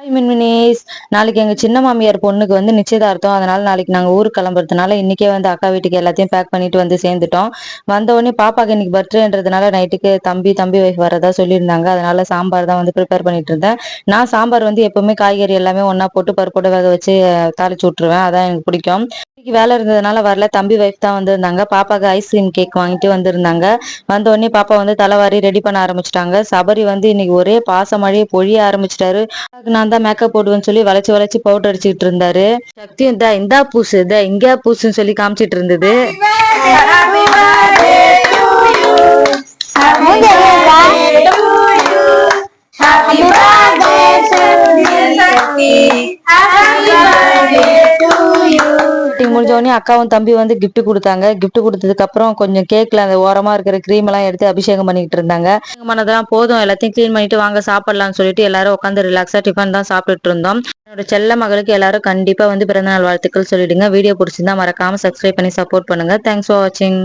Hi மின்மினிஸ். நாளைக்கு எங்க சின்ன மாமியார் பொண்ணுக்கு வந்து நிச்சயதார்த்தம். அதனால நாளைக்கு நாங்க ஊருக்கு கிளம்புறதுனால இன்னைக்கே வந்து அக்கா வீட்டுக்கு எல்லாத்தையும் பேக் பண்ணிட்டு வந்து சேர்ந்துட்டோம். வந்த உடனே பாப்பாக்கு இன்னைக்கு பர்த்டேன்றதுனால நைட்டுக்கு தம்பி வைஃப் வரதா சொல்லியிருந்தாங்க. அதனால சாம்பார் தான் வந்து ப்ரிப்பேர் பண்ணிட்டு இருந்தேன். நான் சாம்பார் வந்து எப்பவுமே காய்கறி எல்லாமே ஒண்ணா போட்டு பருப்போட வேக வச்சு தாளிச்சு விட்டுருவேன். அதான் எனக்கு பிடிக்கும். இன்னைக்கு வேலை இருந்ததுனால வரல. தம்பி வைஃப் தான் வந்திருந்தாங்க. பாப்பாக்கு ஐஸ்கிரீம் கேக் வாங்கிட்டு வந்திருந்தாங்க. வந்த உடனே பாப்பா வந்து தலைவாரி ரெடி பண்ண ஆரம்பிச்சிட்டாங்க. சபரி வந்து இன்னைக்கு ஒரே பாச மழையை பொழிய ஆரம்பிச்சிட்டாரு. நான் தான் மேக்கப் போடுவேன்னு சொல்லி வளைச்சு வளைச்சு பவுடர் அடிச்சுட்டு இருந்தாரு. சக்தியும் இந்தா பூசு இங்க பூசுன்னு சொல்லி காமிச்சிட்டு இருந்தது. முடிஞ்ச உடனே அக்காவும் தம்பி வந்து கிஃப்ட் கொடுத்தாங்க. கிஃப்ட் கொடுத்ததுக்கு அப்புறம் கொஞ்சம் கேக்ல அந்த ஓரமா இருக்கிற கிரீம் எல்லாம் எடுத்து அபிஷேகம் பண்ணிட்டு இருந்தாங்க. பண்ணதெல்லாம் போதும், எல்லாத்தையும் கிளீன் பண்ணிட்டு வாங்க சாப்பிடலாம்னு சொல்லிட்டு எல்லாரும் உட்காந்து ரிலாக்ஸா டிஃபன் தான் சாப்பிட்டுட்டு இருந்தோம். என்னோட செல்ல மகளுக்கு எல்லாரும் கண்டிப்பா வந்து பிறந்தநாள் வாழ்த்துக்கள் சொல்லிடுங்க. வீடியோ பிடிச்சிருந்தா மறக்காம சப்ஸ்கிரைப் பண்ணி சப்போர்ட் பண்ணுங்க. தேங்க்ஸ் ஃபார் வாட்சிங்.